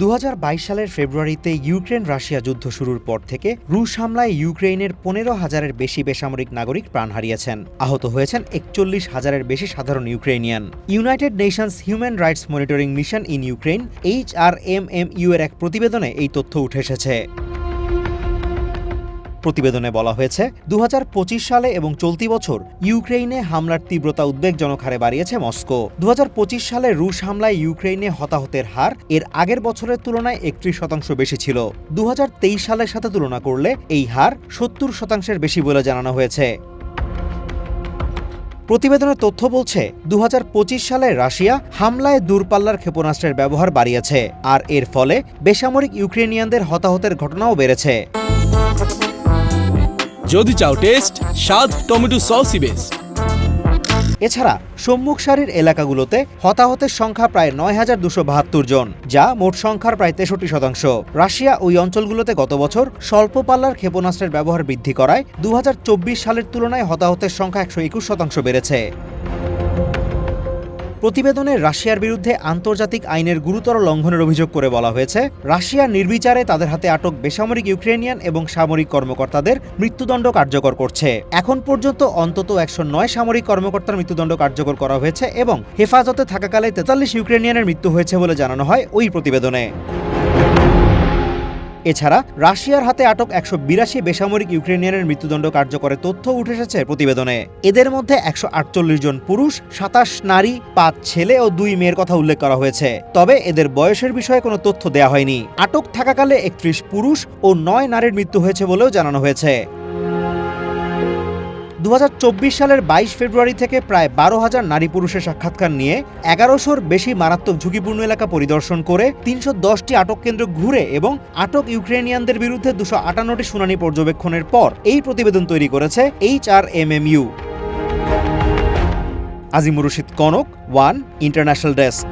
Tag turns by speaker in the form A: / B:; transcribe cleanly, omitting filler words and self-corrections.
A: 2022 সালের ফেব্রুয়ারিতে Ukraine Russia যুদ্ধ শুরুর পর থেকে রুশ হামলায় ইউক্রেনের 15,000-এর বেশি বেসামরিক নাগরিক প্রাণ হারিয়েছেন। আহত হয়েছেন 41,000-এর বেশি সাধারণ Ukrainian. United Nations human rights monitoring mission in Ukraine HRMMU এর এক প্রতিবেদনে এই তথ্য উঠে এসেছে। প্রতিবেদনে বলা হয়েছে 2025 সালে এবং চলতি বছর ইউক্রেনে হামলার তীব্রতা উদ্বেগজনক হারে বাড়িয়েছে মস্কো। 2025 সালে রুশ হামলায় ইউক্রেনে হতাহতের হার এর আগের বছরের তুলনায় 31% বেশি ছিল। 2023 সালের সাথে তুলনা করলে এই হার 70%-এর বেশি বলে জানানো হয়েছে। প্রতিবেদনের তথ্য বলছে 2025 সালে রাশিয়া হামলায় দূরপাল্লার ক্ষেপণাস্ত্রের ব্যবহার বাড়িয়েছে, আর এর ফলে বেসামরিক ইউক্রেনিয়ানদের হতাহতের ঘটনাও বেড়েছে।
B: যদি চাও টেস্ট, স্বাদ টমেটো সসই বেস্ট।
A: এছাড়া সম্মুখ সারির এলাকাগুলোতে হতাহতের সংখ্যা প্রায় 9,272 জন, যা মোট সংখ্যার প্রায় 63%। রাশিয়া ওই অঞ্চলগুলোতে গত বছর স্বল্প পাল্লার ক্ষেপণাস্ত্রের ব্যবহার বৃদ্ধি করায় 2024 সালের তুলনায় হতাহতের সংখ্যা 121% বেড়েছে। প্রতিবেদনে রাশিয়ার বিরুদ্ধে আন্তর্জাতিক আইনের গুরুতর লঙ্ঘনের অভিযোগ করে বলা হয়েছে, রাশিয়া নির্বিচারে তাদের হাতে আটক বেসামরিক ইউক্রেনিয়ান এবং সামরিক কর্মকর্তাদের মৃত্যুদণ্ড কার্যকর করছে। এখন পর্যন্ত অন্তত 109 সামরিক কর্মকর্তার মৃত্যুদণ্ড কার্যকর করা হয়েছে এবং হেফাজতে থাকাকালে 43 ইউক্রেনিয়ানের মৃত্যু হয়েছে বলে জানানো হয় ওই প্রতিবেদনে। এছাড়া রাশিয়ার হাতে আটক 182 বেসামরিক ইউক্রেনিয়ানের মৃত্যুদণ্ড কার্যকরের তথ্য উঠে এসেছে প্রতিবেদনে। এদের মধ্যে 148 জন পুরুষ, 27 নারী, 5 ছেলে ও 2 মেয়ের কথা উল্লেখ করা হয়েছে। তবে এদের বয়সের বিষয়ে কোনো তথ্য দেওয়া হয়নি। আটক থাকাকালে 31 পুরুষ ও 9 নারীর মৃত্যু হয়েছে বলেও জানানো হয়েছে। 2024 সালের 22 ফেব্রুয়ারি থেকে প্রায় 12,000 নারী পুরুষের সাক্ষাৎকার নিয়ে 1100-র বেশি মারাত্মক ঝুঁকিপূর্ণ এলাকা পরিদর্শন করে 310টি আটক কেন্দ্র ঘুরে এবং আটক ইউক্রেনিয়ানদের বিরুদ্ধে 258টি শুনানি পর্যবেক্ষণের পর এই প্রতিবেদন তৈরি করেছে HRMMU। Azimur Rashid Kanak, one international desk.